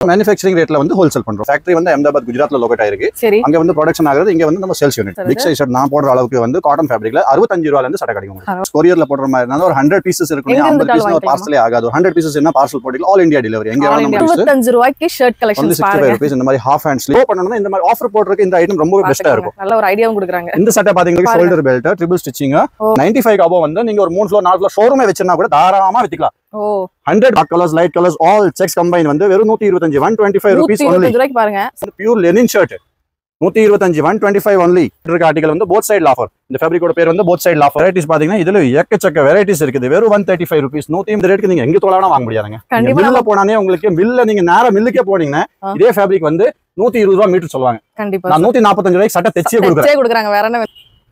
manufacturing rate la வந்து wholesale பண்றோம். Factory வந்து அஹமதாபாத் குஜராத்ல லொகேட் ஆயிருக்கு. அங்க வந்து ப்ரொடக்ஷன் ஆகுது, இங்க வந்து நம்ம sales unit. Big size shirt நான் போடுற அளவுக்கு வந்து காட்டன் ஃபேப்ரிக்ல 65 ரூபாயில இருந்து ஸ்டார்ட் கிடைக்கும். கொரியர்ல போடுற மாதிரி இருந்தா ஒரு 100 பீசஸ் இருக்கும். 50 பீஸ் ஒரு பார்சலே ஆகாது. 100 பீசஸ் என்ன பார்சல் போடிக்கலாம், ஆல் இந்தியா டெலிவரி. எங்க வேணாலும் 25 ரூபாய்க்கு ஷர்ட் கலெக்ஷன்ஸ் பாருங்க. 65 ரூபாய் இந்த மாதிரி ஹாஃப் ஹேண்ட் ஸ்லீவ் பண்ணனும்னா இந்த மாதிரி ஆஃபர் போடுறதுக்கு இந்த ஐட்டம் ரொம்ப பெஸ்டா இருக்கும். நல்ல ஒரு ஐடியாவும் கொடுக்குறாங்க. இந்த சட்டை பாத்தீங்கன்னா shoulder belt triple stitching 95 above வந்து நீங்க ஒரு 3 ஃப்ளோர் 4 ஃப்ளோர் ஷோரூமே வெச்சினா கூட தாராளமா விக்கலாம். 100 dark colors light colors all checks combine வந்து வெறும் 125 125 rupees only. 125 ரூபாய்க்கு பாருங்க. Pure Lenin shirt 125 125 only. இருக்க ஆர்டிகல் வந்து both side ஆஃபர். இந்த ஃபேப்ரிக்கோட பேர் வந்து both side ஆஃபர். வெரைட்டிஸ் பாத்தீங்கன்னா இதுல எக்கச்சக்க வெரைட்டிஸ் இருக்குது. வெறும் 135 rupees. 130 ரேட்க்கு நீங்க எங்க தோலானா வாங்க முடியாதுங்க. மில்ல போனானே உங்களுக்கு மில்ல நீங்க நேரா மில்லுக்கே போனீங்கன்னா இதே ஃபேப்ரிக் வந்து 120 ரூபாய் மீட்டர் சொல்வாங்க. கண்டிப்பா நான் 145 ரூபாய்க்கு சட்டை தெச்சியே கொடுக்குறேன். வேற என்ன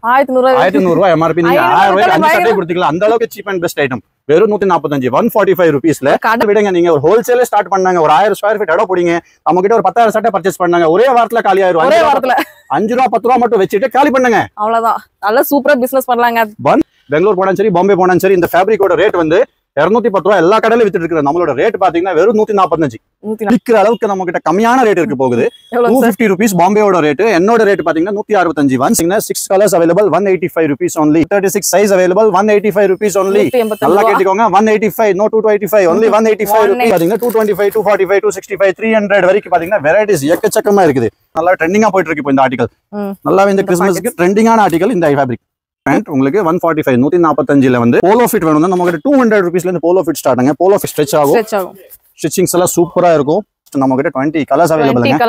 1100 ரூபாய் எம்ஆர்பி நீங்க 1000 ரூபாய்க்கு அஞ்சு சட்டை கொடுத்துக்கலாம். அந்த அளவுக்கு சீப் அண்ட் பெஸ்ட் ஐட்டம். வெறும் 145 145 ரூபீஸ்ல விடுங்க. நீங்க ஒரு ஹோல்சேலே ஸ்டார்ட் பண்ணாங்க, ஒரு 1000 ஸ்கொயர் ஃபீட் இடம் போடுங்க, நம்ம கிட்ட ஒரு 10000 சட்டை பர்ச்சேஸ் பண்ணாங்க, ஒரே வாரத்துல காலி ஆயிரும். ஒரே வாரத்துல 5 ரூபாய் 10 ரூபாய் மட்டும் வச்சிட்டு காலி பண்ணுங்க, அவ்வளவுதான். நல்ல சூப்பரா பிசினஸ் பண்ணலாங்க. பெங்களூர் போனாலும் சரி, பாம்பே போனாலும் சரி, இந்த ஃபேப்ரிக்கோட ரேட் வந்து 210 ரூபாய் எல்லா கடையில வித்துட்டு இருக்கு. நம்மளோட ரேட் பாத்தீங்கன்னா வெறும் 145 விக்கிற அளவுக்கு நம்ம கிட்ட கம்மியான ரேட் இருக்கு போகுது. 250 rupees பாம்பேயோட ரேட். என்னோட ரேட் பாத்தீங்கன்னா 165. 6 colours available 185 rupees only. 36 size available 185 rupees only. நல்லா கேட்டுக்கோங்க, 185 no 285 only 185 rupees. பாத்தீங்கன்னா 225 245 265 300 வரைக்கும் பாத்தீங்கன்னா வெரைட்டிஸ் எக்கச்சக்கமா இருக்குது. நல்லா ட்ரெண்டிங்கா போயிட்டு இருக்கு இப்போ இந்த ஆர்டிகல். நல்லா இந்த கிறிஸ்மஸ்க்கு ட்ரெண்டிங்கான ஆர்டிகல் இந்த ஃபேப்ரிக். உங்களுக்கு 145 145ல வந்து போலோ ஃபிட் வேணும்னா நம்ம கிட்ட 200 ரூபீஸ்ல இருந்து போலோ ஃபிட் ஸ்டார்ட்ங்க. போலோ ஃபிட் ஸ்ட்ரெச் ஆகும். ஸ்டிச்சிங்ஸ் எல்லாம் சூப்பரா இருக்கும். நம்ம கிட்ட 20 கலர்ஸ் அவைலபிள்ங்க.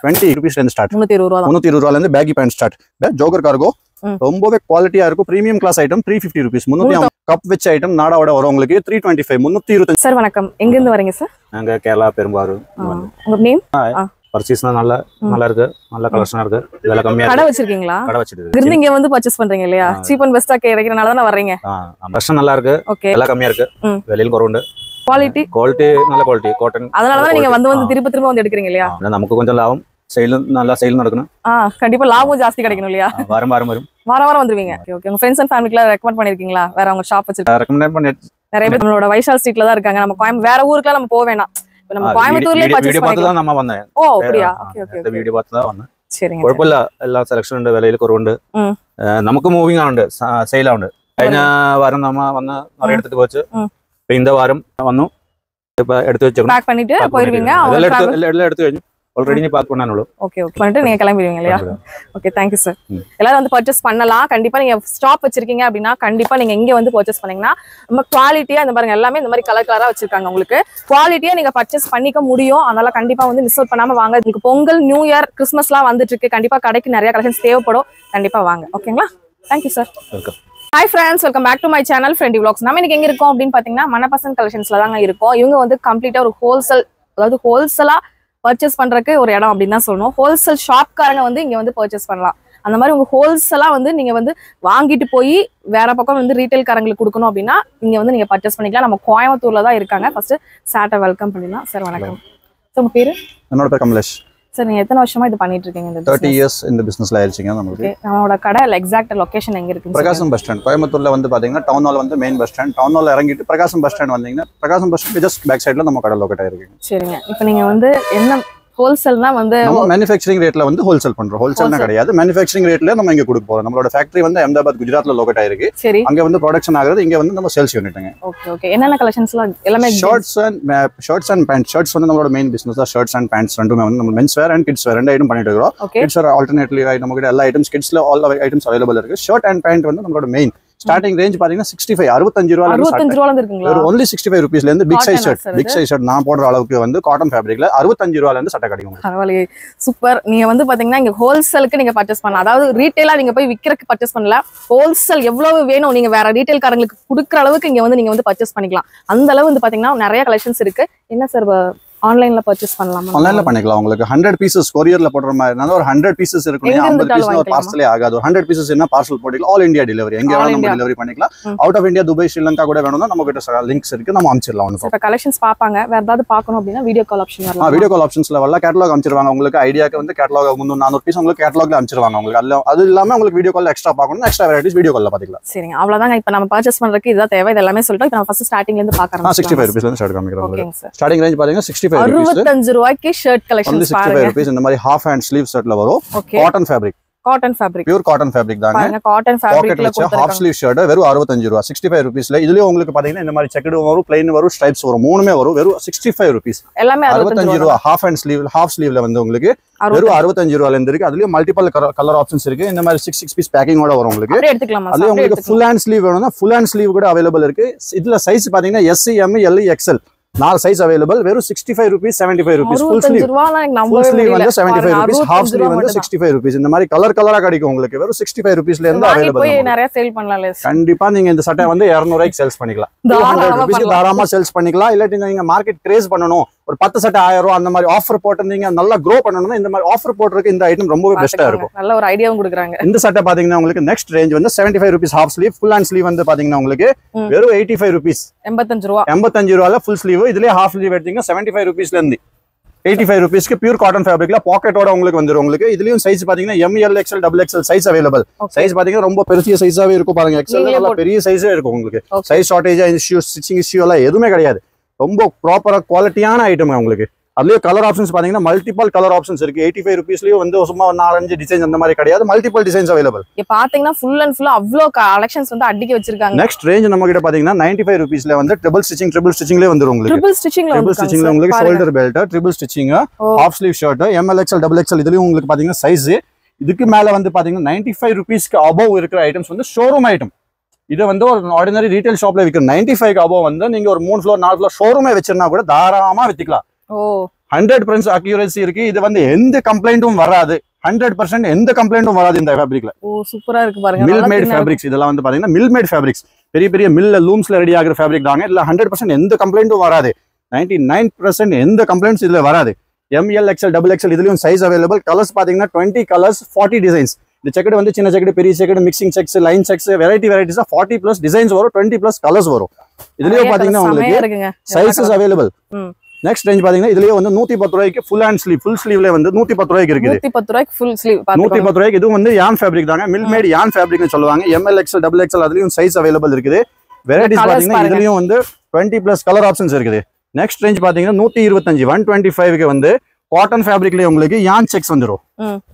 20 ரூபீஸ்ல இருந்து ஸ்டார்ட். 320 ரூபாயில இருந்து baggy pant start. Jogger cargo ரொம்பவே குவாலிட்டியா இருக்கும். Premium class item 350 rupees. 350 கப் வெச் ஐட்டம் நாடாவோட வரும் உங்களுக்கு 325 325. சார் வணக்கம், எங்க இருந்து வரீங்க சார்? நாங்க கேரளா பெரும்பாலும். உங்க நேம்? பர்ச்சேஸ்னா நல்லா இருக்கு, நல்ல கலெக்ஷனா இருக்கு. இதெல்லாம் கம்மியா கடை வச்சிருக்கீங்களா? கடை வச்சிருக்கு. இருந்து இங்க வந்து பர்ச்சேஸ் பண்றீங்க இல்லையா? சீப் அண்ட் பெஸ்டா கிடைக்கிறனால தான் வர்றீங்க. கலெக்ஷன் நல்லா இருக்கு, எல்லாம் கம்மியா இருக்கு, விலையில குறைவுண்டு. குவாலிட்டி நல்ல குவாலிட்டி காட்டன். அதனால தான் நீங்க வந்து திரும்ப வந்து எடுக்கிறீங்க இல்லையா? நமக்கு கொஞ்சம் லாபம், நல்லா சேல் நடக்கணும். கண்டிப்பா லாபம் ஜாஸ்தி கிடைக்கணும் இல்லையா? வாரம் வாரம் வந்துருவீங்க. ஓகே, உங்க ஃப்ரெண்ட்ஸ் அண்ட் ஃபேமிலிக்குல ரெக்கமெண்ட் பண்ணிருக்கீங்களா? வேற உங்க ஷாப் வச்சிருக்கீங்க? ரெக்கமெண்ட் பண்ணி நிறைய பேர் நம்மளோட வைஷால் ஸ்ட்ரீட்ல தான் இருக்காங்க. நம்ம வேற ஊருக்குலாம் நம்ம போக வேணாம். நம்ம கோயம்புத்தூர்லயே பர்ச்சேஸ் பண்ணிக்கலாம். நம்ம வந்தேன். ஓ அப்படியே. Okay okay. இந்த வீடியோ பார்த்து தான் வந்தேன். சரிங்க. കുഴപ്പമില്ല, എല്ലാ സെലക്ഷൻ ഉണ്ട്, വിലയിൽ കുറവുണ്ട്, നമുക്ക് മൂവിംഗ് ആണ്, സെയിൽ ആണ്. കഴിഞ്ഞ വാരം നമ്മ വന്ന് നിറയെ എടുത്തിട്ട് പോച്ച് இந்த வாரம் വന്നു இப்ப எடுத்து வெச்சிருக்கோம். பேக் பண்ணிட்டு போயிருவீங்க. எல்லாம் எடுத்து കഴിഞ്ഞു. ஆல்ரெடி நீ பாக் பண்ணானே. Okay okay. பண்ணிட்டு நீங்க கிளம்பிடுவீங்க இல்லையா? Okay, thank you sir. எல்லாரும் வந்து பர்ச்சேஸ் பண்ணலாம். கண்டிப்பா நீங்க ஸ்டாப் வச்சிருக்கீங்க அப்படினா கண்டிப்பா நீங்க இங்க வந்து பர்ச்சேஸ் பண்ணீங்கன்னா நம்ம குவாலிட்டியா இந்த பாருங்க எல்லாமே இந்த மாதிரி கலர் கலரா வச்சிருக்காங்க. உங்களுக்கு குவாலிட்டியா நீங்க பர்ச்சேஸ் பண்ணிக்க முடியும். அதனால கண்டிப்பா வந்து மிஸ் அவுட் பண்ணாம வாங்க. உங்களுக்கு பொங்கல், நியூ இயர், கிறிஸ்மஸ்லாம் வந்துட்டு இருக்கு. கண்டிப்பா கடைக்கு நிறைய கலெக்ஷன்ஸ் தேவைப்படும். கண்டிப்பா வாங்க. ஓகேங்களா? Thank you sir. Welcome. Hi friends, welcome back to my channel friendly vlogs. நம்ம இன்னைக்கு எங்க இருக்கோம் அப்படின்னு பாத்தீங்கன்னா மனப்பசந்த் கலெக்ஷன்ஸ்ல தாங்க இருக்கோம். இவங்க வந்து கம்ப்ளீட்டா ஒரு ஹோல்சேல், அதாவது ஹோல்சேலா பர்ச்சேஸ் பண்றதுக்கு ஒரு இடம் அப்படின்னு தான் சொல்லணும். ஹோல்சேல் ஷாப்காரங்க வந்து இங்க வந்து பர்ச்சேஸ் பண்ணலாம். அந்த மாதிரி உங்க ஹோல்சேலா வந்து நீங்க வந்து வாங்கிட்டு போய் வேற பக்கம் வந்து ரீட்டைல் காரங்களுக்கு கொடுக்கணும் அப்படின்னா இங்க வந்து நீங்க பர்ச்சேஸ் பண்ணிக்கலாம். நம்ம கோயம்புத்தூர்ல தான் இருக்காங்க. ஃபர்ஸ்ட் சார்ட்ட வெல்கம் பண்ணிடலாம். சார் வணக்கம். உங்க பேரு? என்னோட பேர் கமலேஷ். சார் நீங்க எத்தனை வருஷமா இது பண்ணிட்டு இருக்கீங்க? இந்த 30 இயர்ஸ் இந்த பிசினஸ்ல ஆயிருச்சுங்க நமக்கு. நம்மளோட கடை எக்ஸாக்ட் லொகேஷன் எங்க இருக்கு? பிரகாசம் பஸ் ஸ்டாண்ட். கோயம்புத்தூர்ல வந்து பாத்தீங்கன்னா டவுன் ஹால் வந்து main bus stand. Town hall இறங்கிட்டு பிரகாசம் பஸ் ஸ்டாண்ட் வந்தீங்கன்னா பிரகாசம் பஸ் ஸ்டாண்ட் ஜஸ்ட் பேக் சைடுல நம்ம கடை லொகேட் ஆயிருக்கு. சரிங்க. இப்போ நீங்க வந்து என்ன ஹோல்சேல்னா வந்து நம்ம மேனுஃபேக்சரிங் ரேட்ல வந்து ஹோல்சேல் பண்றோம். ஹோல்சேல்னா கிடையாது, மேனுஃபேக்சரிங் ரேட்ல நம்ம இங்க கொடுக்க போறோம். நம்மளோட ஃபேக்டரி வந்து அஹமதாபாத் குஜராத்ல லொகேட் ஆயிருக்கு. அங்க வந்து ப்ரொடக்ஷன் ஆகுது, இங்க வந்து நம்ம சேல்ஸ் யூனிட்ங்க. Okay okay. என்னென்ன கலெக்ஷன்ஸ்லாம்? எல்லாமே ஷர்ட்ஸ் அண்ட் பேண்ட். ஷர்ட்ஸ் வந்து நம்மளோட மெயின் பிசினஸ் தான். ஷர்ட்ஸ் அண்ட் பேண்ட்ஸ் ரெண்டுமே வந்து நம்ம men's wear and kids wear ரெண்டு ஐட்டம் பண்ணிட்டு இருக்கோம். கிட்ஸ் வேர் ஆல்டர்னேட்லி நம்ம கிட்ட எல்லா ஐட்டம்ஸ் கிட்ஸ்ல ஆல் ஐட்டம்ஸ் அவைலபிள் இருக்கு. ஷர்ட் அண்ட் பேண்ட் வந்து நம்மளோட மெயின். ஸ்டார்டிங் ரேஞ்ச் பாத்தீங்கன்னா 65 65 ரூபாயில இருந்து 65 ரூபாயில இருக்குங்களா? ஒரு only 65 ரூபீஸ்ல இருந்து பிக் சைஸ் ஷர்ட் நான் போடுற அளவுக்கு வந்து காட்டன் ஃபேப்ரிக்ல 65 ரூபாயில இருந்து சட்டை கிடைக்கும். பரவாயில்லை, சூப்பர். நீங்க வந்து பாத்தீங்கன்னா இங்க ஹோல்சேலுக்கு நீங்க பர்ச்சேஸ் பண்ணலாம். அதாவது ரீட்டைலா நீங்க போய் விக்கிறதுக்கு பர்ச்சேஸ் பண்ணல, ஹோல்சேல் எவ்வளவு வேணும் நீங்க வேற ரீட்டைல் காரங்களுக்கு கொடுக்குற அளவுக்கு இங்க வந்து நீங்க வந்து பர்ச்சேஸ் பண்ணிக்கலாம். அந்த அளவு வந்து பாத்தீங்கன்னா நிறைய கலெக்ஷன்ஸ் இருக்கு. என்ன சார் ஆன்லைன்ல பர்ச்சேஸ் பண்ணலாமா? ஆன்லைன்ல பண்ணிக்கலாம். உங்களுக்கு 100 பீசஸ் கொரியர்ல போடுற மாதிரி இருந்தா ஒரு 100 பீசஸ் இருக்கும். 50 பீஸ் ஒரு பார்சலே ஆகாது. 100 பீசஸ் என்ன பார்சல் போடிக்கலாம், ஆல் இந்தியா டெலிவரி. எங்க வேணாலும் நம்ம டெலிவரி பண்ணிக்கலாம். Out of India, Dubai, Sri Lanka கூட வேணும்னா நம்ம கிட்ட லிங்க்ஸ் இருக்கு, நம்ம அனுப்பிச்சிடலாம். இப்ப கலெக்ஷன்ஸ் பாப்பாங்க, வேற ஏதாவது பார்க்கணும் அப்படினா வீடியோ கால் ஆப்ஷன் வரலாம். வீடியோ கால் ஆப்ஷன்ஸ்ல வரலாம். கேட்டலாக் அனுப்பிச்சிடுவாங்க. உங்களுக்கு ஐடியாக்கு வந்து கேட்டலாக் 300 பீஸ் உங்களுக்கு கேட்டலாக்ல அனுப்பிச்சிடுவாங்க. உங்களுக்கு அது இல்லாம உங்களுக்கு வீடியோ கால் எக்ஸ்ட்ரா பார்க்கணும், எக்ஸ்ட்ரா வெரைட்டிஸ் வீடியோ கால்ல பாத்துக்கலாம். சரிங்க, அவ்வளவுதாங்க. இப்ப நம்ம பர்ச்சேஸ் பண்றதுக்கு இதுதான் தேவை. இது எல்லாமே சொல்லிட்டோம். இப்ப நம்ம ஃபர்ஸ்ட் ஸ்டார்டிங்ல இருந்து பார்க்கறோம். 65 ரூபீஸ்ல இருந்து ஸ்டார்ட் காமிக்கிறோம். ஸ்டார்டிங் ரேஞ்ச் பாத்தீங்கன்னா 65 65 rupees. 65 ரூபாய்க்கு ஷர்ட் கலெக்ஷன்ஸ் பாருங்க. 65 rupees இந்த மாதிரி half hand sleeve ஷர்ட்ல வரும். Cotton fabric. Cotton fabric, pure cotton fabric தாங்க. பாருங்க காட்டன் ஃபேப்ரிக்ல கொடுத்திருக்காங்க. ஹாஃப் ஸ்லீவ் ஷர்ட் வெறும் 65 ரூபாய். 65 rupeesல இதுலயே உங்களுக்கு பாத்தீங்கன்னா இந்த மாதிரி செக்கடு வரும், ப்ளைன் வரும், ஸ்ட்ரைப்ஸ் வரும், மூணுமே வரும். வெறும் 65 rupees. எல்லாமே 65 ரூபாய். ஹாஃப் அண்ட் ஸ்லீவ், ஹாஃப் ஸ்லீவ்ல வந்து உங்களுக்கு வெறும் 65 ரூபாயில இருந்து இருக்கு. அதுலயே மல்டிபிள் கலர் ஆப்ஷன்ஸ் இருக்கு. இந்த மாதிரி 6 பீஸ் பேக்கிங்கோட வரும் உங்களுக்கு. அப்படியே எடுத்துக்கலாமா? அதுல உங்களுக்கு ஃபுல் ஹேண்ட் ஸ்லீவ் வேணும்னா ஃபுல் ஹேண்ட் ஸ்லீவ் கூட அவைலபிள் இருக்கு. இதுல சைஸ் பாத்தீங்கன்னா S, M, L, XL 4 size available. வெறும் 65 rupees, 75 rupees. ஃபுல் ஸ்லீவ் வந்து 75 rupees, ஹாஃப் ஸ்லீவ் வந்து 65 rupees. இந்த மாதிரி கலரா கிடைக்கும் உங்களுக்கு. வெறும் 65 rupeesல இருந்து அவைலபிள். போய் நிறைய சேல் பண்ணலாம். கண்டிப்பா நீங்க இந்த சட்டை வந்து 200 ரூபாய்க்கு சேல்ஸ் பண்ணிக்கலாம். 200 rupeesக்கு தாராளமா சேல்ஸ் பண்ணிக்கலாம். இல்லாட்டி நீங்க மார்க்கெட் கிரேஸ் பண்ணணும், ஒரு 10 சட்டை 1000 ரூபாய் அந்த மாதிரி ஆஃபர் போட்டுருந்தீங்க, நல்லா க்ரோ பண்ணணும்னா இந்த மாதிரி ஆஃபர் போட்டுருக்கு இந்த ஐட்டம் ரொம்பவே பெஸ்டா இருக்கும். நல்ல ஒரு ஐடியாவும் கொடுக்குறாங்க. இந்த சட்டை பாத்தீங்கன்னா உங்களுக்கு நெக்ஸ்ட் ரேஞ்ச் வந்து 75 rupees half sleeve. Full hand sleeve வந்து பாத்தீங்கன்னா உங்களுக்கு வெறும் 85 rupees. 85 ரூபாய். 85 ரூபாயில ஃபுல் ஸ்லீவ். இதுலயே ஹாஃப் ஸ்லீவ் எடுத்தீங்கன்னா 75 rupeesல இருந்து 85 rupeesக்கு பியூர் காட்டன் ஃபேப்ரிக்ல பாக்கெட்டோட உங்களுக்கு வந்துரும். உங்களுக்கு இதுலயும் சைஸ் பாத்தீங்கன்னா M, L, XL, XXL size available. Size பாத்தீங்கன்னா ரொம்ப பெரிய சைஸாவே இருக்கும் பாருங்க. XL நல்லா பெரிய சைஸே இருக்கும் உங்களுக்கு. Size shortage issue, stitching issue எல்லாம் எதுவுமே கிடையாது. ரொம்ப ப்ராப்பரா குவாலிட்டியான ஐட்டம் உங்களுக்கு. அதுலயே கலர் ஆப்ஷன்ஸ் பாத்தீங்கன்னா மல்டிபிள் கலர் ஆப்ஷன்ஸ் இருக்கு. 85 rupeesலயும் வந்து சும்மா 4-5 டிசைன்ஸ் அந்த மாதிரி கிடையாது. Multiple designs available. இங்க பாத்தீங்கன்னா ஃபுல் அண்ட் ஃபுல் அவ்ளோ கலெக்ஷன்ஸ் வந்து அடிக்க வச்சிருக்காங்க. நெக்ஸ்ட் ரேஞ்ச் நம்ம கிட்ட பாத்தீங்கன்னா 95 rupeesல வந்து ட்ரிபிள் ஸ்டிச்சிங்லயே வந்துரும் உங்களுக்கு. ட்ரிபிள் ஸ்டிச்சிங்ல உங்களுக்கு shoulder belt, triple stitching, half sleeve shirt, ML, XL, XXL இதுலயும் உங்களுக்கு பாத்தீங்கன்னா சைஸ். இதுக்கு மேல வந்து பாத்தீங்கன்னா 95 rupeesக்கு அபவ் இருக்கிற ஐட்டம்ஸ் வந்து ஷோரூம் ஐட்டம். இதை வந்து ஒரு ஆர்டினரி ரீட்டைல் ஷாப்ல விற்கிற 95 அபவ் வந்து நீங்க ஒரு 3 floor 4 floor ஷோரூமே வச்சிருந்தா கூட தாராளமா வித்துக்கலாம். 100% அக்யூரசி இருக்கு. இது வந்து எந்த கம்ப்ளைண்ட்டும் வராது. 100% எந்த கம்ப்ளைண்ட்டும் வராது இந்த ஃபேப்ரிக்ல. சூப்பரா இருக்கு பாருங்க. மில் மேட் ஃபேப்ரிக்ஸ் இதெல்லாம் வந்து பாத்தீங்கன்னா மில் மேட் ஃபேப்ரிக்ஸ். பெரிய மில்ல லூம்ஸ்ல ரெடி ஆகிற ஃபேப்ரிக் தாங்க. இல்ல 100% எந்த கம்ப்ளைண்ட்டும் வராது. 99% எந்த கம்ப்ளைண்ட்ஸ் இதுல வராது. M, L, XL, XXL இதுலயும் சைஸ் அவைலபிள். கலர்ஸ் பாத்தீங்கன்னா 20 கலர்ஸ், 40 டிசைன்ஸ். இந்த செக்கெட் வந்து சின்ன செக்கெட், பெரிய checked, mixing checks, line checks, வெரைட்டிஸா 40+ டிசைன்ஸ் வரும், 20+ கலர்ஸ் வரும். இதுலயும் பாத்தீங்கன்னா உங்களுக்கு சைஸஸ் அவைலபிள். நெக்ஸ்ட் ரேஞ்ச் பாத்தீங்கன்னா இதுலயே வந்து 110 ரூபாய்க்கு ஃபுல் ஹேண்ட் ஸ்லீவ், ஃபுல் ஸ்லீவ்ல வந்து 110 ரூபாய்க்கு இருக்குது. 110 ரூபாய்க்கு ஃபுல் ஸ்லீவ். 110 ரூபாய்க்கு இது வந்து யான் ஃபேப்ரிக் தாங்க. மில் மேட் யான் ஃபேப்ரிக்னு சொல்லுவாங்க. ML, XL, XXL அதுலயும் சைஸ் அவைலபிள் இருக்குது. வெரைட்டிஸ் பாத்தீங்கன்னா இதுலயும் வந்து 20+ கலர் ஆப்ஷன்ஸ் இருக்குது. நெக்ஸ்ட் ரேஞ்ச் பாத்தீங்கன்னா 125 125க்கு வந்து காட்டன் ஃபேப்ரிக்லயே உங்களுக்கு யான் செக்ஸ் வந்துரும்.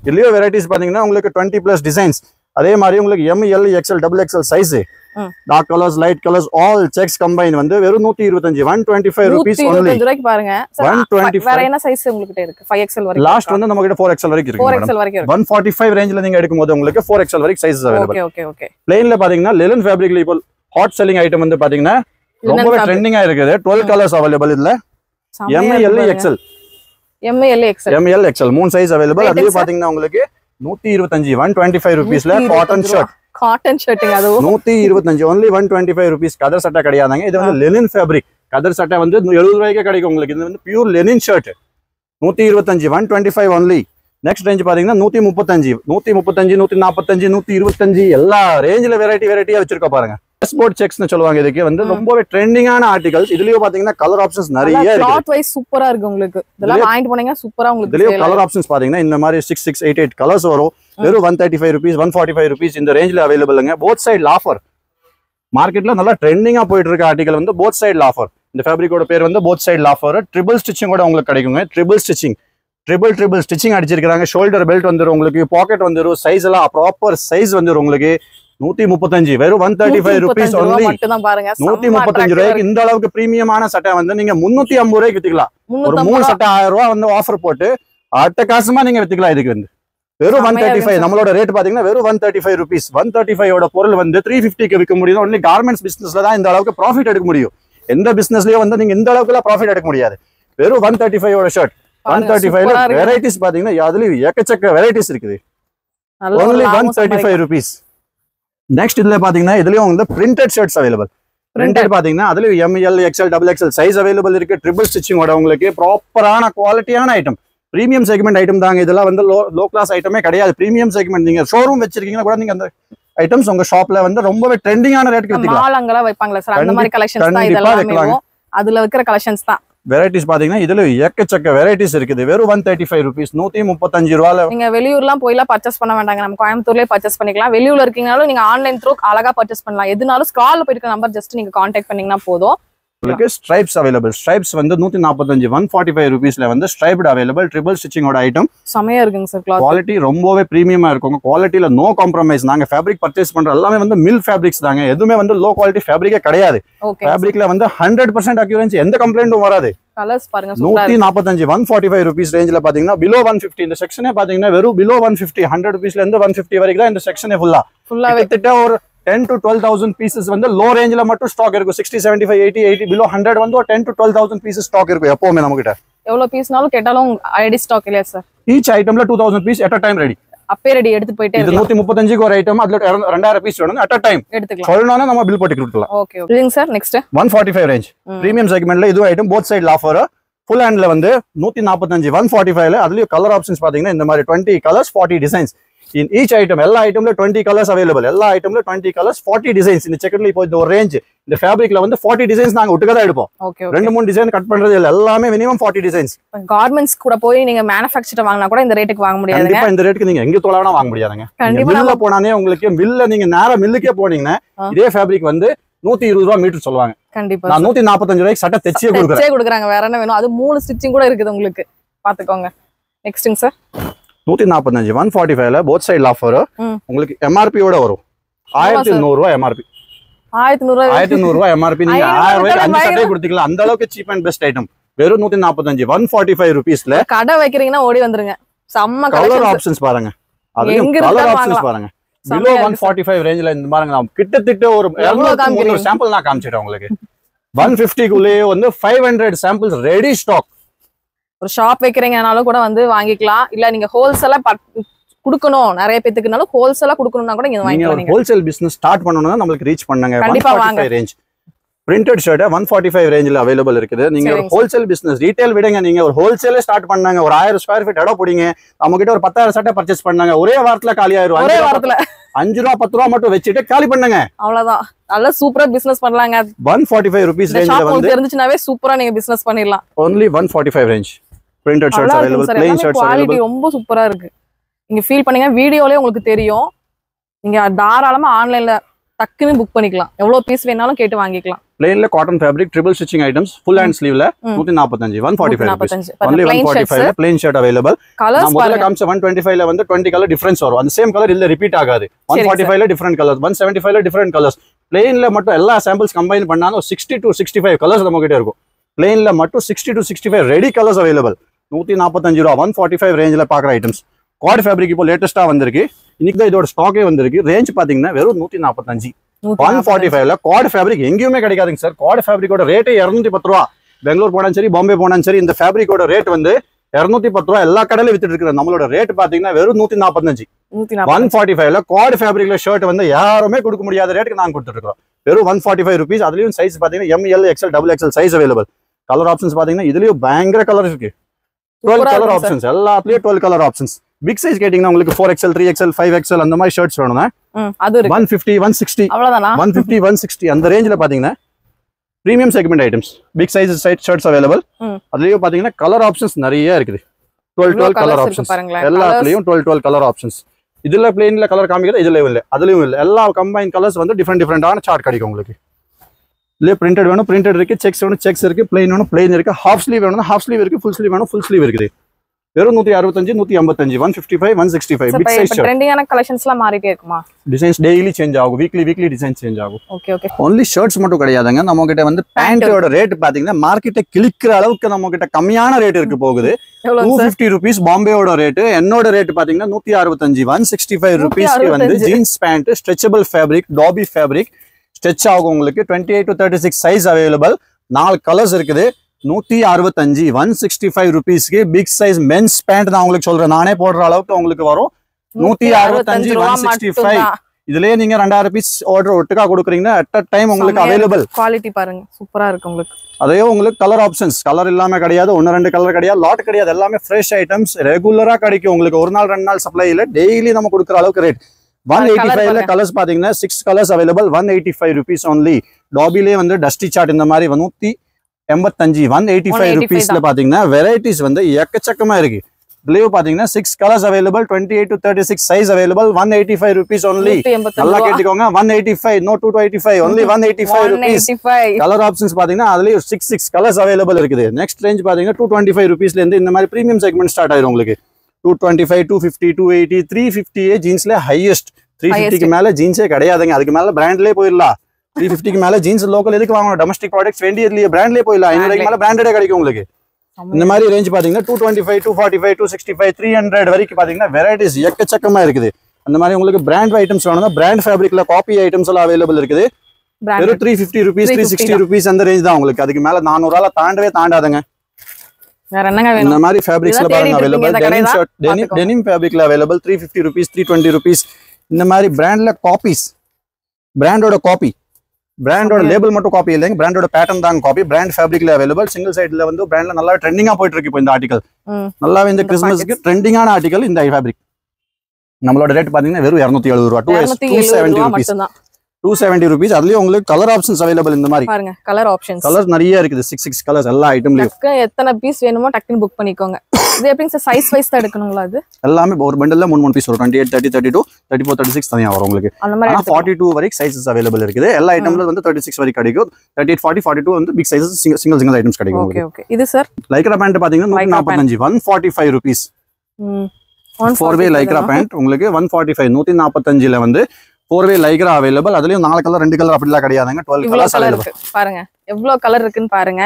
இதுலயே வெரைட்டிஸ் பாத்தீங்கன்னா உங்களுக்கு 20+ டிசைன்ஸ். அதே மாதிரி உங்களுக்கு M, L, XL, XXL size, dark colours, light colours, all checks combine வந்து வெறும் 125 125 rupees only. 125 ரூபாய்க்கு பாருங்க. 125. வேற என்ன சைஸ் உங்களுக்கு இருக்கு? 5XL வரைக்கும். லாஸ்ட் வந்து நம்ம கிட்ட 4XL வரைக்கும் இருக்கு. 4XL வரைக்கும் இருக்கு. 145 ரேஞ்சில நீங்க எடுக்கும்போது உங்களுக்கு 4XL வரைக்கும் சைஸஸ் அவைலபிள். ஓகே. பிளேன்ல பாத்தீங்கன்னா லெலன் ஃபேப்ரிக்ல இப்போ ஹாட் செல்லிங் ஐட்டம் வந்து பாத்தீங்கன்னா ரொம்பவே ட்ரெண்டிங்கா இருக்குது. 12 கலர்ஸ் அவைலபிள் இதுல. M, L, XL. M, L, XL மூணு சைஸ் அவைலபிள். அதுலயே பாத்தீங்கன்னா உங்களுக்கு 125 125 rupeesல காட்டன் ஷர்ட். காட்டன் ஷர்ட்டிங் அதுவும் 125 only 125 rupees. கதர் சட்டை கிடையாதுங்க. இது வந்து லெனின் ஃபேப்ரிக். கதர் சட்டை வந்து 70 ரூபாய்க்கு கிடைக்கும் உங்களுக்கு. இது வந்து pure Lenin shirt. 125 125 only. Next range பாத்தீங்கன்னா 135 145 125 எல்லா ரேஞ்சில வெரைட்டியா வச்சிருக்க பாருங்க. ஸ்போர்ட் செக்ஸ்னு சொல்லுவாங்க. இதுக்கு வந்து ரொம்பவே ட்ரெண்டிங்கான ஆர்டிகல்ஸ். இதுலயே பாத்தீங்கன்னா கலர் ஆப்ஷன்ஸ் நிறைய இருக்கு. கிளாத் வைஸ் சூப்பரா இருக்கு உங்களுக்கு. இதெல்லாம் வாங்கிட்டு போனீங்க சூப்பரா உங்களுக்கு. இதுலயே கலர் ஆப்ஷன்ஸ் பாத்தீங்கன்னா இந்த மாதிரி 6 6 8 8 கலர்ஸ் வரும். வெறும் 135 rupees 145 rupees இந்த ரேஞ்சில அவைலபிள்ங்க. Both side offer. மார்க்கெட்ல நல்லா ட்ரெண்டிங்கா போயிட்டு இருக்க ஆர்டிகல் வந்து போத் சைடு ஆஃபர். இந்த ஃபேப்ரிக்கோட பேர் வந்து both side offer. Triple stitching கூட உங்களுக்கு கிடைக்குங்க. ட்ரிபிள் ஸ்டிச்சிங் அடிச்சிருக்காங்க. ஷோல்டர் பெல்ட் வந்துரும் உங்களுக்கு. பாக்கெட் வந்துரும். சைஸ் எல்லாம் ப்ராப்பர் சைஸ் வந்துரும் உங்களுக்கு. 135 வெறும் 135 rupees only. 135 ரூபாய்க்கு இந்த அளவுக்கு பிரீமியமான சட்டை வந்து நீங்க 350 ரூபாய்க்கு வித்துக்கலாம். ஒரு 3 சட்டை 1000 ரூபாய் வந்து ஆஃபர் போட்டு அட்டகாசமா நீங்க வித்துக்கலாம். இதுக்கு வந்து வெறும் 135. நம்மளோட ரேட் பாத்தீங்கன்னா வெறும் 135 rupees. 135 பொருள் வந்து 350க்கு விற்க முடியும். ஒன்லி கார்மெண்ட்ஸ் பிசினஸ்ல தான் இந்த அளவுக்கு ப்ராஃபிட் எடுக்க முடியும். எந்த பிசினஸ்லயும் வந்து நீங்க இந்த அளவுக்கு ப்ராஃபிட் எடுக்க முடியாது. வெறும் 135 ஷர்ட். 135 வெரைட்டிஸ் பாத்தீங்கன்னா அதுலயும் ஏக்கச்சக்க வெரைட்டிஸ் இருக்குது. only 135 rupees. நெக்ஸ்ட் இதுல பாத்தீங்கன்னா இதுலயும் வந்து பிரிண்டட் ஷர்ட்ஸ் அவைலபிள். பிரிண்டட் பாத்தீங்கன்னா அதுலயும் M, L, XL, XXL size available இருக்கு. ட்ரிபிள் ஸ்டிச்சிங்கோட உங்களுக்கு ப்ராப்பரான குவாலிட்டியான ஐட்டம். பிரீமியம் செக்மெண்ட் ஐட்டம் தாங்க. இதெல்லாம் வந்து லோ கிளாஸ் ஐட்டமே கிடையாது. Premium segment. நீங்க ஷோரூம் வச்சிருக்கீங்கன்னா கூட நீங்க அந்த ஐட்டம்ஸ் உங்க ஷாப்ல வந்து ரொம்பவே ட்ரெண்டிங்கான ரேட்க்கு விக்கலாம். மாலங்களா வைப்பாங்களா சார்? அந்த மாதிரி கலெக்ஷன்ஸ் தான் இதெல்லாம். அதுல வைக்கிற கலெக்ஷன்ஸ் தான். வெரைட்டிஸ் பாத்தீங்கன்னா இதுல ஏக்கச்சக்க வெரைட்டிஸ் இருக்குது. வெறும் 135 rupees 135 ரூபாயில நீங்க வெளியூர்லாம் போய்லாம் பர்ச்சேஸ் பண்ண வேண்டாங்க. நம்ம கோயம்புத்தூர்லயே பர்ச்சேஸ் பண்ணிக்கலாம். வெளியூர்ல இருக்கீங்கனாலும் நீங்க ஆன்லைன் த்ரூ அழகா பர்ச்சேஸ் பண்ணலாம். எதுனாலும் ஸ்க்ரால்ல போயிட்டு நம்பர் ஜஸ்ட் நீங்க கான்டாக்ட் பண்ணீங்கன்னா போதும். உங்களுக்கு ஸ்ட்ரைப்ஸ் அவைலபிள். ஸ்ட்ரைப்ஸ் வந்து 145 145 ரூபீஸ்ல வந்து ஸ்ட்ரைப்டு அவைலபிள். ட்ரிபிள் ஸ்டிச்சிங்கோட ஐட்டம் செமையா இருக்குங்க சார். குவாலிட்டி ரொம்பவே பிரீமியமா இருக்கும். குவாலிட்டியில நோ காம்ப்ரமைஸ். நாங்க ஃபேப்ரிக் பர்ச்சேஸ் பண்ற எல்லாமே வந்து மில் ஃபேப்ரிக்ஸ் தாங்க. எதுவுமே வந்து லோ குவாலிட்டி ஃபேப்ரிக்கே கிடையாது. ஃபேப்ரிக்ல வந்து 100% அக்யூரன்சி, எந்த கம்ப்ளைண்ட்டும் வராது. கலர்ஸ் பாருங்க 145 145 ரூபீஸ் ரேஞ்சில பாத்தீங்கன்னா பிலோ 150 இந்த செக்ஷனே பாத்தீங்கன்னா வெறும் பிலோ 150 100 ரூபீஸ்ல இருந்து 150 வரைக்கும் தான் இந்த செக்ஷனே ஃபுல்லா கிட்டத்தட்ட ஒரு 10 to 12,000 பீசஸ் வந்து லோ ரேஞ்சில மட்டும் ஸ்டாக் இருக்கும். 60 75 80 பிலோ 100 வந்து ஒரு 10 to 12,000 பீசஸ் ஸ்டாக் இருக்கும் எப்பவுமே நம்ம கிட்ட. எவ்வளவு பீஸ்னாலும் கேட்டாலும் ரெடி ஸ்டாக் இல்லையா சார்? ஈச் ஐட்டம்ல 2000 piece at a time ready. அப்பே ரெடி எடுத்து போயிட்டே இது 135 க்கு ஒரு ஐட்டம், அதுல 2000 பீஸ் வேணும் அட் a time எடுத்துக்கலாம். சொல்லணும்னா நம்ம பில் போட்டு கொடுக்கலாம். Okay okay sir. Next 145 range premium செக்மெண்ட்ல இது item both side offer. Full ஹேண்ட்ல வந்து 145 145ல அதுலயும் கலர் ஆப்ஷன்ஸ் பாத்தீங்கன்னா இந்த மாதிரி 20 colours 40 designs in each item. எல்லா ஐட்டம்ல 20 கலர்ஸ் அவைலபிள். எல்லா ஐட்டம்ல 20 கலர்ஸ் 40 டிசைன்ஸ். இந்த செக்கர்ல இப்போ இந்த ஒரு ரேஞ்ச் இந்த ஃபேப்ரிக்ல வந்து 40 டிசைன்ஸ் நாங்க ஒட்டுக்கா தான் எடுப்போம். ரெண்டு மூணு டிசைன் கட் பண்றது இல்ல, எல்லாமே மினிமம் 40 டிசைன்ஸ். கார்மெண்ட்ஸ் கூட போய் நீங்க மேனுஃபேக்சர் வாங்கினா கூட இந்த ரேட்டுக்கு வாங்க முடியாது. கண்டிப்பா இந்த ரேட்டுக்கு நீங்க எங்க தோலானா வாங்க முடியாதுங்க. மில்ல போனானே உங்களுக்கு மில்ல நீங்க நேரா மில்லுக்கே போனீங்கன்னா இதே ஃபேப்ரிக் வந்து 120 ரூபாய் மீட்டர் சொல்லுவாங்க. கண்டிப்பா நான் 145 ரூபாய்க்கு சட்டை தெச்சியே கொடுக்குறாங்க. வேற என்ன வேணும்? அது 3 ஸ்டிச்சிங் கூட இருக்குது உங்களுக்கு, பாத்துக்கோங்க. நெக்ஸ்ட்ங்க சார் 145 145ல போத் சைடு ஆஃபர். உங்களுக்கு எம்ஆர்பியோட வரும் 1100 ரூபாய் எம்ஆர்பி. 1100 ரூபாய் எம்ஆர்பி. நீங்க 1000 ரூபாய்க்கு 5 சட்டை கொடுத்துக்கலாம். அந்த அளவுக்கு சீப் அண்ட் பெஸ்ட் ஐட்டம். வெறும் 145 145 ரூபீஸ்ல கடை வைக்கிறீங்கன்னா ஓடி வந்துருங்க. செம்ம கலர் ஆப்ஷன்ஸ் பாருங்க. அதுலயும் கலர் ஆப்ஷன்ஸ் பாருங்க. பிலோ 145 ரேஞ்சில இந்த பாருங்க. நான் கிட்டத்தட்ட ஒரு 200 சாம்பிள் நான் காமிச்சிட்டேன் உங்களுக்கு. 150 குள்ளே வந்து 500 சாம்பிள்ஸ் ரெடி ஸ்டாக். ஒரு ஷாப் வைக்கிறீங்கனாலும் கூட வந்து வாங்கிக்கலாம். இல்ல நீங்க ஹோல்சேலா குடுக்கணும் நிறைய பேத்துக்குனாலும் ஹோல்சேலா குடுக்கணும்னா கூட நீங்க வாங்கிக்கலாம். ஹோல்சேல் பிசினஸ் ஸ்டார்ட் பண்ணனும்னா நமக்கு ரீச் பண்ணுங்க. 145 ரேஞ்ச் பிரிண்டட் ஷர்ட் 145 ரேஞ்சில அவைலபிள் இருக்குது. நீங்க ஒரு ஹோல்சேல் பிசினஸ் ரீட்டைல் விடுங்க. நீங்க ஒரு ஹோல்சேலே ஸ்டார்ட் பண்ணாங்க. ஒரு 1000 ஸ்கொயர் ஃபீட் இடம் போடுங்க. நம்ம கிட்ட ஒரு 10,000 சட்டை பர்ச்சேஸ் பண்ணாங்க. ஒரே வாரத்துல காலி ஆயிரும். ஒரே வாரத்துல 5 ரூபாய் 10 ரூபாய் மட்டும் வச்சிட்டு காலி பண்ணுங்க. அவ்வளவுதான். நல்ல சூப்பரா பிசினஸ் பண்ணலாங்க. 145 ரூபீஸ் ரேஞ்சில வந்து தெரிஞ்சுனாவே சூப்பரா நீங்க பிசினஸ் பண்ணிடலாம். only 145 range printed shirts available, plain shirts available. ரொம்ப சூப்பரா இருக்கு. நீங்க ஃபீல் பண்ணீங்க வீடியோலயே உங்களுக்கு தெரியும். நீங்க தாராளமா ஆன்லைன்ல டக்குன்னு புக் பண்ணிக்கலாம். எவ்வளவு பீஸ் வேணாலும் கேட்டு வாங்கிக்கலாம். plainல cotton fabric triple stitching items full hand sleeve-ல 145 145 rupees. only 145 plain shirt available. நான் முதல்ல காமிச்ச 125ல வந்து 20 கலர் டிஃபரன்ஸ் வரும். அந்த சேம் கலர் இல்ல ரிப்பீட் ஆகாது. 145ல டிஃபரண்ட் கலர்ஸ், 175ல டிஃபரண்ட் கலர்ஸ். plainல மட்டும் எல்லா சாம்பிள்ஸ் கம்பைன் பண்ணாலும் 60 to 65 கலர்ஸ் நம்ம கிட்ட இருக்கும். plainல மட்டும் 60 to 65 ரெடி கலர்ஸ் available. 145 ரூபாய் 145 ரேஞ்சில பாக்குற ஐட்டம்ஸ். குவாட் ஃபேப்ரிக் இப்போ லேட்டஸ்டா வந்திருக்கு. இன்னைக்கு தான் இதோட ஸ்டாக்கே வந்திருக்கு. ரேஞ்ச் பாத்தீங்கன்னா வெறும் 145 145ல குவாட் ஃபேப்ரிக் எங்கேயுமே கிடைக்காதுங்க சார். குவாட் ஃபேப்ரிக்கோட ரேட்டே 210 ரூபா. பெங்களூர் போனாலும் சரி, பாம்பே போனாலும் சரி, இந்த ஃபேப்ரிக்கோட ரேட் வந்து 210 ரூபா எல்லா கடையில வித்துட்டு இருக்கு. நம்மளோட ரேட் பாத்தீங்கன்னா வெறும் 145 145ல குவாட் ஃபேப்ரிக்ல ஷர்ட் வந்து யாருமே கொடுக்க முடியாத ரேட்டுக்கு நாங்க கொடுத்துட்டு இருக்கோம். வெறும் 145 ரூபீஸ். அதுலயும் சைஸ் பாத்தீங்கன்னா ML XL XXL size available. Colour options பாத்தீங்கன்னா இதுலயும் பயங்கர கலர் இருக்கு. 12 கலர் ஆப்ஷன்ஸ். எல்லாத்துலயும் 12 கலர் ஆப்ஷன்ஸ். பிக் சைஸ் கேட்டிங்கன்னா உங்களுக்கு 4XL 3XL 5XL அந்த மாதிரி ஷர்ட்ஸ் வேணும்னா அது 150 160 அவ்வளவுதானா? 150 160 அந்த ரேஞ்சில பாத்தீங்கன்னா premium segment items big size shirts available. அதுலயும் பாத்தீங்கன்னா கலர் ஆப்ஷன்ஸ் நிறைய இருக்குது. 12 கலர் ஆப்ஷன்ஸ். எல்லாத்துலயும் 12 கலர் ஆப்ஷன்ஸ். இதுல பிளெயின்ல கலர் காமிக்கிறது இதுலயும் இல்ல, அதுலயும் இல்ல. எல்லா கம்பைன் கலர்ஸ் வந்து டிஃபரெண்டான சார்ட் கிடைக்கும் உங்களுக்கு. இல்ல பிரிண்டட் வேணும் பிரிண்டட் இருக்கு, செக்ஸ் வேணும் செக்ஸ் இருக்கு, பிளைன் வேணும் பிளைன் இருக்கு, ஹாஃப் ஸ்லீவ் வேணும் ஹாஃப் ஸ்லீவ் இருக்கு, ஃபுல் ஸ்லீவ் வேணும் ஃபுல் ஸ்லீவ் இருக்குது. வெறும் 165 155 155 165 பிக் சைஸ் ஷர்ட். ட்ரெண்டிங்கான கலெக்ஷன்ஸ்லாம் மாறிட்டே இருக்குமா? டிசைன்ஸ் டெய்லி சேஞ்ச் ஆகும். வீக்லி டிசைன் சேஞ்ச் ஆகும். Okay okay. only ஷர்ட்ஸ் மட்டும் கிடையாதுங்க. நம்ம கிட்ட வந்து பேண்டோட ரேட் பாத்தீங்கன்னா மார்க்கெட்டை கிளிக்கிற அளவுக்கு நம்ம கிட்ட கம்மியான ரேட் இருக்கு போகுது. 250 ரூபீஸ் பாம்பேயோட ரேட். என்னோட ரேட் பாத்தீங்கன்னா 165 165 ரூபீஸ்க்கு வந்து jeans pant stretchable fabric dobby fabric stretch ஆகும். உங்களுக்கு 28 to 36 சைஸ் அவைலபிள். 4 கலர்ஸ் இருக்குது. 165 165 ரூபீஸ்க்கு பிக் சைஸ் மென்ஸ் பேண்ட் நான் உங்களுக்கு சொல்றேன். நானே போடுற அளவுக்கு உங்களுக்கு வரும். 165 165. இதுலயே நீங்க 2000 பீஸ் ஆர்டர் ஒட்டுக்கா கொடுக்குறீங்கன்னா அட் அ டைம் உங்களுக்கு அவைலபிள். குவாலிட்டி பாருங்க சூப்பரா இருக்கு உங்களுக்கு. அதே உங்களுக்கு கலர் ஆப்ஷன்ஸ் கலர் இல்லாம கிடையாது. 1-2 கலர் கிடையாது, லாட் கிடையாது. எல்லாமே ஃப்ரெஷ் ஐட்டம்ஸ் ரெகுலரா கிடைக்கும் உங்களுக்கு. ஒரு நாள் 2 நாள் சப்ளை இல்ல, டெய்லி நம்ம கொடுக்குற அளவுக்கு ரேட். 185ல கலர்ஸ் பாத்தீங்கன்னா 6 கலர்ஸ் அவைலபிள். 185 rupees only. டாபிலே வந்து டஸ்டி சார்ட் இந்த மாதிரி 185 185 ரூபீஸ்ல பாத்தீங்கன்னா வெரைட்டிஸ் வந்து எக்கச்சக்கமா இருக்கு. இதுலயே பாத்தீங்கன்னா 6 colours available, 28 to 36 size available, 185 rupees only. நல்லா கேட்டுக்கோங்க, 185, no 285, only 185 rupees. Colour options பாத்தீங்கன்னா அதுலயே 6 கலர்ஸ் அவைலபிள் இருக்குது. நெக்ஸ்ட் ரேஞ்ச் பாத்தீங்கன்னா 225 rupeesல இருந்து இந்த மாதிரி பிரீமியம் செக்மெண்ட் ஸ்டார்ட் ஆயிரும் உங்களுக்கு. 225, 250, 280, 350 ஜீன்ஸ்ல ஹையஸ்ட். 350க்கு மேல ஜீன்ஸே கிடையாதுங்க. அதுக்கு மேல பிராண்ட்லயே போயிடலாம். 350க்கு மேல ஜீன்ஸ் லோக்கல் எதுக்கு வாங்கணும்? டொமஸ்டிக் ப்ராடக்ட்ஸ் வேண்டியதுலயே பிராண்ட்லயே போயிடலாம். 500க்கு மேல பிராண்டடே கிடைக்கும் உங்களுக்கு. இந்த மாதிரி ரேஞ்ச் பாத்தீங்கன்னா 225, 245, 265, 300 வரைக்கும் பாத்தீங்கன்னா வெரைட்டிஸ் எக்கச்சக்கமா இருக்குது. அந்த மாதிரி உங்களுக்கு பிராண்ட் ஐட்டம்ஸ் வேணும்னா பிராண்ட் ஃபேப்ரிக்ல காப்பி ஐட்டம்ஸ் எல்லாம் அவைலபிள் இருக்குது. வெறும் 350 rupees, 360 rupees அந்த ரேஞ்ச் தான் உங்களுக்கு. அதுக்கு மேல 400 ரூபாய் தாண்டவே தாண்டாதுங்க. வேற என்னங்க வேணும்? இந்த மாதிரி ஃபேப்ரிக்ஸ்ல பாருங்க அவைலபிள். டெனிம் ஷர்ட், டெனிம் ஃபேப்ரிக்ல அவைலபிள் 350 rupees, 320 rupees. இந்த மாதிரி பிராண்ட்ல காப்பீஸ், பிராண்டோட காப்பி, பிராண்டோட லேபிள் மட்டும் காப்பி இல்லைங்க, பிராண்டோட பேட்டர்ன் தான் காப்பி. பிராண்ட் ஃபேப்ரிக்ல அவைலபிள். சிங்கிள் சைடுல வந்து பிராண்ட்ல நல்லா ட்ரெண்டிங்கா போயிட்டு இருக்கு இப்போ இந்த ஆர்டிகல். நல்லாவே இந்த கிறிஸ்மஸ்க்கு ட்ரெண்டிங்கான ஆர்டிகல் இந்த ஃபேப்ரிக். நம்மளோட ரேட் பாத்தீங்கன்னா வெறும் 270 ரூபாய், 270 rupees. 270 rupees. அதுலயும் உங்களுக்கு கலர் ஆப்ஷன்ஸ் அவைலபிள். இந்த மாதிரி பாருங்க கலர் ஆப்ஷன்ஸ், கலர் நிறைய இருக்குது. 6 கலர்ஸ் எல்லா ஐட்டம்லயும். எத்தனை பீஸ் வேணுமோ டக்குன்னு புக் பண்ணிக்கோங்க. இது எப்படிங்க சார் சைஸ் வைஸ் தான் எடுக்கணுங்களா? அது எல்லாமே ஒரு பண்டல்ல 3 பீஸ் வரும். 28, 30, 32, 34, 36 தனியா வரும் உங்களுக்கு. அந்த மாதிரி 42 வரைக்கும் சைஸஸ் அவைலபிள் இருக்குது. எல்லா ஐட்டம்ல வந்து 36 வரைக்கும் கிடைக்கும். 38, 40, 42 வந்து பிக் சைஸஸ் சிங்கிள் ஐட்டம்ஸ் கிடைக்கும் உங்களுக்கு. ஓகே. இது சார் லைக்ரா பேண்ட் பாத்தீங்கன்னா 145, 145 rupees. 4-way லைக்ரா பேண்ட் உங்களுக்கு 145, 145ல வந்து 4-way லைக்ரா அவைலபிள். அதுலயும் 4 கலர் 2 கலர் அப்படிலாம் கிடையாதுங்க. 12 கலர்ஸ் அவைலபிள். பாருங்க எவ்வளவு கலர் இருக்குன்னு பாருங்க.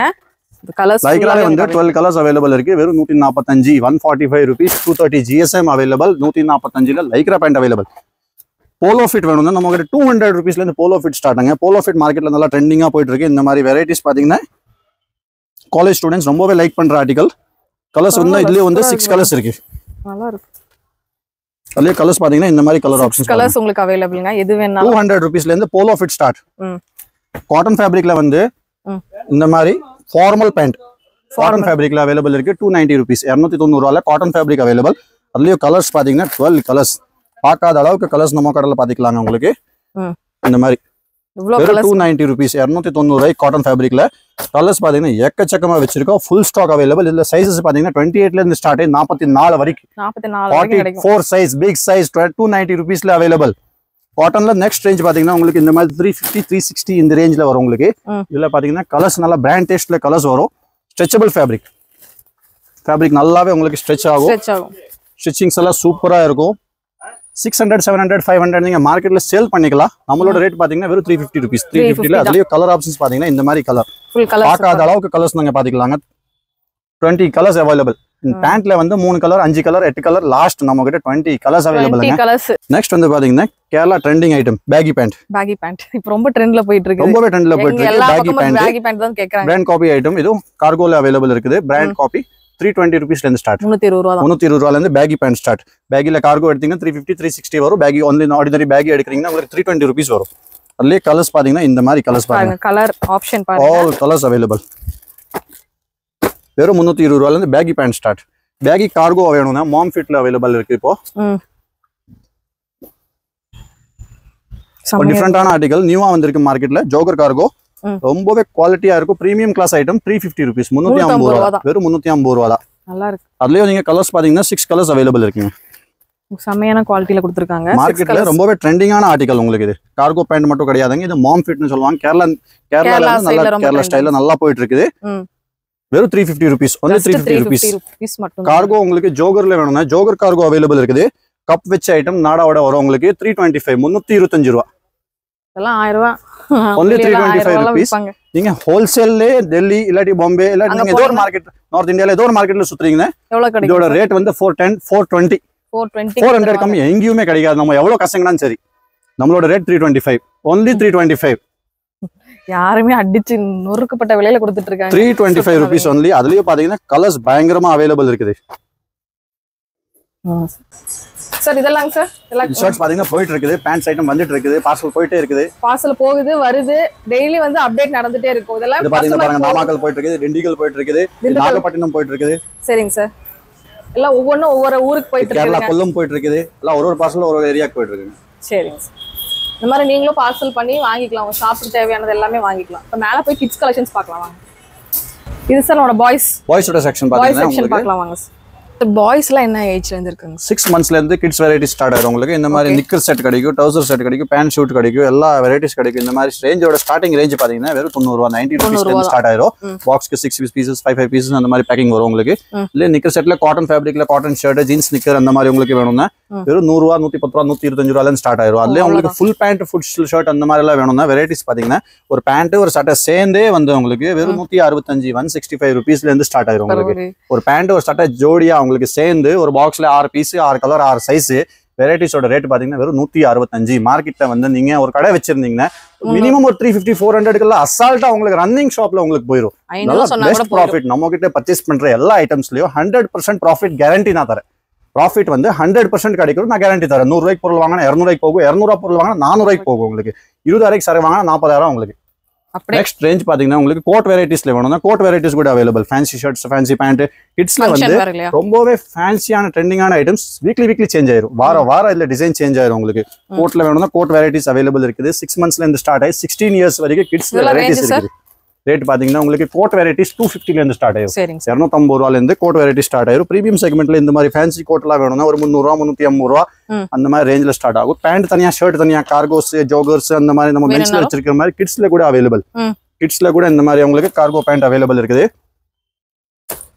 இந்த கலர்ஸ் லைக்ரால வந்து 12 கலர்ஸ் அவைலபிள் இருக்கு. வெறும் 145, 145 rupees. 230 GSM available. 145ல Lycra pant available. Polo fit வேணும்னா நம்ம கிட்ட 200 rupeesல இருந்து போலோ ஃபிட் ஸ்டார்ட் ஆகுங்க. போலோ ஃபிட் மார்க்கெட்ல நல்லா ட்ரெண்டிங்கா போயிட்டு இருக்கு. இந்த மாதிரி வெரைட்டிஸ் பாத்தீங்கன்னா காலேஜ் ஸ்டூடெண்ட்ஸ் ரொம்பவே லைக் பண்ற ஆர்டிகல். கலர்ஸ் வந்து இதுலயே வந்து 6 கலர்ஸ் இருக்கு. நல்லா இருக்கு. அதுலயே கலர்ஸ் பாத்தீங்கன்னா இந்த மாதிரி கலர் ஆப்ஷன்ஸ் கலர்ஸ் உங்களுக்கு அவைலபிள்ங்க. எது வேணாலும் 200 rupeesல இருந்து போலோ ஃபிட் ஸ்டார்ட். காட்டன் ஃபேப்ரிக்ல வந்து இந்த மாதிரி ஃபார்மல் பேண்ட் காட்டன் ஃபேப்ரிக்ல அவைலபிள் இருக்கு. 290 rupees, 290 ரூபாயில காட்டன் ஃபேப்ரிக் அவைலபிள். அதுலயும் கலர்ஸ் பாத்தீங்கன்னா 12 கலர்ஸ். பார்க்காத அளவுக்கு கலர்ஸ் நம்ம கடையில பாத்துக்கலாங்க உங்களுக்கு. இந்த மாதிரி 290 rupees, 290 ரூபாய் காட்டன் ஃபேப்ரிக்ல கலர்ஸ் பாத்தீங்கன்னா எக்கச்சக்கமா வச்சிருக்கோம். Full stock available. இதுல சைஸஸ் பாத்தீங்கன்னா 28ல இருந்து ஸ்டார்ட் ஆகி 44 வரைக்கும். 44 சைஸ் பிக் சைஸ் 290 rupeesல அவைலபிள். காட்டன்ல நெக்ஸ்ட் ரேஞ்ச் பாத்தீங்கன்னா உங்களுக்கு இந்த மாதிரி 350, 360 இந்த ரேஞ்ச்ல வரும் உங்களுக்கு. இதுல பாத்தீங்கன்னா கலர்ஸ் நல்லா பிராண்ட் டேஸ்ட்ல கலர்ஸ் வரும். ஸ்ட்ரெச்சபிள் ஃபேப்ரிக் நல்லாவே உங்களுக்கு ஸ்ட்ரெச் ஆகும். ஸ்டிச்சிங்ஸ் எல்லாம் சூப்பரா இருக்கும். 600, 700, 500 நீங்க மார்க்கெட்ல சேல் பண்ணிக்கலாம். நம்மளோட ரேட் பாத்தீங்கன்னா வெறும் 350 rupees. 350ல அதுலயும் கலர் ஆப்ஷன்ஸ் பாத்தீங்கன்னா இந்த மாதிரி கலர் பார்க்காத அளவுக்கு கலர்ஸ் நீங்க பாத்துக்கலாங்க. 20 கலர்ஸ் அவைலபிள். பேண்ட்ல வந்து 3 கலர், 5 கலர், 8 கலர், லாஸ்ட் நம்ம கிட்ட 20 கலர்ஸ் அவைலபிள். நெக்ஸ்ட் வந்து பாத்தீங்கன்னா Kerala trending item baggy pant. இப்போ ரொம்ப ட்ரெண்ட்ல போயிட்டு இருக்கு. ரொம்பவே ட்ரெண்ட்ல போயிட்டு இருக்கு பேகி பேண்ட் தான் கேக்குறாங்க. Brand copy item. இதுவும் கார்கோல அவைலபிள் இருக்குது. பிராண்ட் காப்பி 320 rupeesல இருந்து ஸ்டார்ட். 320 ரூபாயில இருந்து பேகி பேண்ட் ஸ்டார்ட். பேகில கார்கோ எடுத்தீங்கன்னா 350, 360 வரும். பேகி ஒன்லி ஆர்டினரி பேகி எடுக்கிறீங்கன்னா உங்களுக்கு 320 rupees வரும். அதுலயே கலர்ஸ் பாத்தீங்கன்னா இந்த மாதிரி கலர்ஸ் பாருங்க. கலர் ஆப்ஷன் பாருங்க. All colours available. வெறும் 320 ரூபாயில இருந்து baggy pant start. Baggy cargo வேணும்னா மாம் ஃபிட்ல அவைலபிள் இருக்கு. இப்போ டிஃபரெண்டான ஆர்டிகல் நியூவா வந்திருக்கு மார்க்கெட்ல. ஜோகர் கார்கோ ரொம்பவே குவாலிட்டியா இருக்கும். Premium class item 350 rupees. 350 ரூபா. வெறும் 350 ரூபா தான். நல்லா இருக்கு. அதுலயும் நீங்க கலர்ஸ் பாத்தீங்கன்னா 6 கலர்ஸ் அவைலபிள் இருக்குங்க. செமையான குவாலிட்டில கொடுத்திருக்காங்க. மார்க்கெட்ல ரொம்பவே ட்ரெண்டிங்கான ஆர்டிகல் உங்களுக்கு. இது கார்கோ பேண்ட் மட்டும் கிடையாதுங்க. இது மாம் ஃபிட்னு சொல்லுவாங்க. கேரளால நல்லா கேரளா ஸ்டைல்ல நல்லா போயிட்டு இருக்குது. வெறும் 350 rupees. only 350 rupees மட்டும். கார்கோ உங்களுக்கு ஜோகர்ல வேணும்னா ஜோகர் கார்கோ அவைலபிள் இருக்குது. கப் வச்ச ஐட்டம் நாடாவோட வரும் உங்களுக்கு 325, 325 ரூபா. இதெல்லாம் 1000 ரூபாய். only 325 rupees. நீங்க ஹோல்சேல்லே டெல்லி இல்லாட்டி பாம்பே இல்லாட்டி நீங்க ஏதோ ஒரு மார்க்கெட் நார்த் இந்தியால ஏதோ ஒரு மார்க்கெட்ல சுத்துறீங்கன்னா எவ்வளவு கிடைக்கும்? இதோட ரேட் வந்து 410, 420, 400 கம்மி எங்கேயுமே கிடைக்காது. நம்ம எவ்வளவு கஷ்டங்கனாலும் சரி நம்மளோட ரேட் 325. only 325. யாருமே அடிச்சு நொறுக்கப்பட்ட விலையில கொடுத்துட்டு இருக்காங்க. 325 rupees only. அதுலயே பாத்தீங்கன்னா கலர்ஸ் பயங்கரமா அவைலபிள் இருக்குது. சார் இதெல்லாம் சார் இதெல்லாம் ஷர்ட்ஸ் பாத்தீங்கன்னா போயிட்டு இருக்குது. பேண்ட்ஸ் ஐட்டம் வந்துட்டு இருக்குது. பார்சல் போயிட்டே இருக்குது. பார்சல் போகுது வருது. டெய்லி வந்து அப்டேட் நடந்துட்டே இருக்கும். இதெல்லாம் இது பாத்தீங்கன்னா நாமக்கல் போயிட்டு இருக்குது, திண்டுக்கல் போயிட்டு இருக்குது, நாகப்பட்டினம் போயிட்டு இருக்குது. சரிங்க சார். எல்லாம் ஒவ்வொன்றும் ஒவ்வொரு ஊருக்கு போயிட்டு இருக்கு. கேரளா கொல்லம் போயிட்டு இருக்குது. எல்லாம் ஒரு பார்சல் ஒரு ஏரியாக்கு போயிட்டு இருக்கு. சரிங்க சார். இந்த மாதிரி நீங்களும் பார்சல் பண்ணி வாங்கிக்கலாம். உங்க ஷாப்புக்கு தேவையானது எல்லாமே வாங்கிக்கலாம். இப்போ மேலே போய் கிட்ஸ் கலெக்ஷன்ஸ் பார்க்கலாம் வாங்க. இது சார் நம்மளோட பாய்ஸோட செக்ஷன் பாத்தீங்கன்னா பார்க்கலாம் வாங்க. பாய்ஸ்லாம் என்ன ஏஜ்ல இருந்து இருக்காங்க? 6 monthsல இருந்து கிட்ஸ் வெரைட்டி ஸ்டார்ட் ஆயிரும் உங்களுக்கு. இந்த மாதிரி நிக்கர் செட் கிடைக்கும், டவுசர் செட் கிடைக்கும், பேண்ட் ஷூட் கிடைக்கும், எல்லா வெரைட்டிஸ் கிடைக்கும். இந்த மாதிரி ரேஞ்சோட ஸ்டார்டிங் ரேஞ்ச் பாத்தீங்கன்னா வெறும் 90 ரூபாய் 90 rupeesல இருந்து ஸ்டார்ட் ஆயிரும். பாக்ஸ்க்கு 6 pieces 5 pieces அந்த மாதிரி பேக்கிங் வரும் உங்களுக்கு. இல்ல நிக்கர் செட்ல காட்டன் ஃபேப்ரிக்ல காட்டன் ஷர்ட் ஜீன்ஸ் நிக்கர் அந்த மாதிரி உங்களுக்கு வேணும்னா வெறும் 100 ரூபாய் 110 ரூபாய் 125 ரூபாயில இருந்து ஸ்டார்ட் ஆயிரும். அதுல உங்களுக்கு ஃபுல் பேண்ட் ஃபுல் ஷர்ட் அந்த மாதிரி எல்லாம் வேணும்னா வெரைட்டிஸ் பாத்தீங்கன்னா ஒரு பேண்ட் ஒரு சட்டை சேர்ந்தே வந்து உங்களுக்கு வெறும் 165 165 rupeesல இருந்து ஸ்டார்ட் ஆயிரும் உங்களுக்கு. ஒரு பேண்ட் ஒரு சட்டை ஜோடியா உங்களுக்கு சேர்ந்து ஒரு பாக்ஸ்ல 6 பீஸ் 6 கலர் 6 சைஸ் வெரைட்டிஸோட ரேட் பாத்தீங்கன்னா வெறும் 165. மார்க்கெட்ல வந்து நீங்க ஒரு கடை வச்சிருந்தீங்கன்னா மினிமம் ஒரு 350 400 அசால்ட்டா உங்களுக்கு ரன்னிங் ஷாப்ல உங்களுக்கு போயிடும். பெஸ்ட் ப்ராஃபிட் நம்ம கிட்ட பர்ச்சேஸ் பண்ற எல்லா ஐட்டம்ஸ்லயும் 100% ப்ராஃபிட் கேரண்டி நான் தரேன். ப்ராஃபிட் வந்து 100% கிடைக்கும், நான் கேரண்டி தரேன். 100 ரூபாய்க்கு பொருள் வாங்கினா 200 ரூபாய்க்கு போகும், 200 ரூபாய் பொருள் வாங்கினா 400 ரூபாய்க்கு போகும் உங்களுக்கு. 20 ரூபாய்க்கு சரை வாங்கினா 40,000 உங்களுக்கு. நெக்ஸ்ட் ரேஞ்ச் பாத்தீங்கன்னா உங்களுக்கு கோட் வெரைட்டிஸ்ல வேணும்னா கோட் வெரைட்டிஸ் கூட available. Fancy shirts fancy pant கிட்ஸ்ல வந்து ரொம்பவே ஃபேன்சியான ட்ரெண்டிங்கான ஐட்டம்ஸ் வீக்லி சேஞ்ச் ஆயிரும். வாரம் இல்ல டிசைன் சேஞ்ச் ஆயிரும் உங்களுக்கு. கோட்ல வேணும்னா கோட் வெரைட்டிஸ் அவைலபிள் இருக்குது. 6 monthsல இருந்து ஸ்டார்ட் ஆகி 16 years வரைக்கும் கிட்ஸ் வெரைட்டிஸ் இருக்குது. ரேட் பாத்தீங்கன்னா உங்களுக்கு கோட் வெரைட்டிஸ் 250ல இருந்து ஸ்டார்ட் ஆயிரும். 250 ரூபாயில இருந்து கோட் வெரைட்டி ஸ்டார்ட் ஆயிரும். பிரீமியம் செக்மெண்ட்ல இந்த மாதிரி ஃபேன்சி கோட் எல்லாம் வேணும்னா ஒரு 300 ரூபாய் 350 ரூபாய் அந்த மாதிரி ரேஞ்சில ஸ்டார்ட் ஆகும். பேண்ட் தனியா ஷர்ட் தனியா கார்கோஸ் ஜோகர்ஸ் அந்த மாதிரி நம்ம மென்ஸ்ல வச்சிருக்கிற மாதிரி கிட்ஸ்ல கூட அவைலபிள். கிட்ஸ்ல கூட இந்த மாதிரி உங்களுக்கு கார்கோ பேண்ட் அவைலபிள் இருக்குது.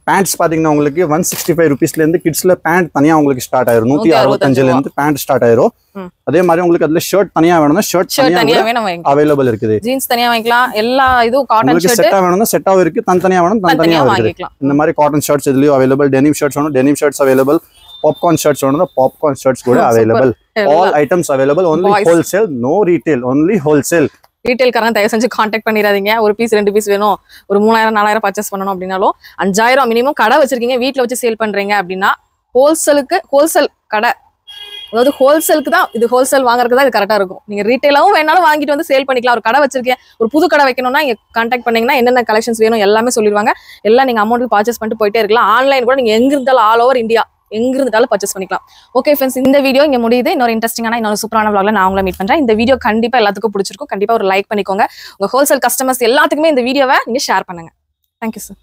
பேண்ட்ஸ் பாத்தீங்கன்னா உங்களுக்கு 165 rupeesல இருந்து கிட்ஸ்ல பேண்ட் தனியா உங்களுக்கு ஸ்டார்ட் ஆயிரும். 165ல இருந்து பேண்ட் ஸ்டார்ட் ஆயிரும். அதே மாதிரி உங்களுக்கு அதுல ஷர்ட் தனியா வேணும்னா ஷர்ட் தனியா அவைலபிள் இருக்குது. ஜீன்ஸ் தனியா வாங்கிக்கலாம். எல்லா இதுவும் காட்டன் ஷர்ட் செட்டா வேணும்னா செட்டாவும் இருக்கு, தனியா வேணும் தனியா இருக்கு. இந்த மாதிரி காட்டன் ஷர்ட்ஸ் இதுலயும் அவைலபிள். டெனிம் ஷர்ட்ஸ் வேணும் denim shirts available. Popcorn shirts வேணும்னா பாப்கார்ன் ஷர்ட்ஸ் கூட available. All items available. Only wholesale, no retail, only wholesale. ரீட்டைல்காரங்க தயவு செஞ்சு கான்டாக்ட் பண்ணிடாதீங்க. ஒரு பீஸ் 2 பீஸ் வேணும், ஒரு 3000 4000 பர்ச்சேஸ் பண்ணணும் அப்படின்னாலும் 5000 மினிமம் கடை வச்சிருக்கீங்க, வீட்டில் வச்சு சேல் பண்றீங்க அப்படின்னா ஹோல்சேலுக்கு ஹோல்சேல் கடை, அதாவது ஹோல்சேலுக்கு தான் இது, ஹோல்சேல் வாங்குறதுக்கு தான் இது கரெக்டாக இருக்கும். நீங்கள் ரீட்டைலாவும் வேணாலும் வாங்கிட்டு வந்து சேல் பண்ணிக்கலாம். ஒரு கடை வச்சிருக்கேன், ஒரு புது கடை வைக்கணும்னா இங்கே கான்டாக்ட் பண்ணீங்கன்னா என்னென்ன கலெக்ஷன்ஸ் வேணும் எல்லாமே சொல்லிடுவாங்க. எல்லாம் நீங்கள் அமௌண்ட்டுக்கு பர்ச்சேஸ் பண்ணிட்டு போயிட்டே இருக்கலாம். ஆன்லைன் கூட நீங்கள் எங்க இருந்தாலும் ஆல் ஓவர் இந்தியா எங்க இருந்தாலும் பர்ச்சேஸ் பண்ணிக்கலாம். ஓகே ஃப்ரெண்ட்ஸ், இந்த வீடியோ இங்க முடியுது. இன்னொரு இன்ட்ரெஸ்டிங்கான இன்னொரு சூப்பரான vlogல நான் உங்களை மீட் பண்றேன். இந்த வீடியோ கண்டிப்பா எல்லாத்துக்கும் பிடிச்சிருக்கும். கண்டிப்பா ஒரு லைக் பண்ணிக்கோங்க. உங்க ஹோல்சேல் கஸ்டமர்ஸ் எல்லாத்துக்குமே இந்த வீடியோவை நீங்க ஷேர் பண்ணுங்க. Thank you sir.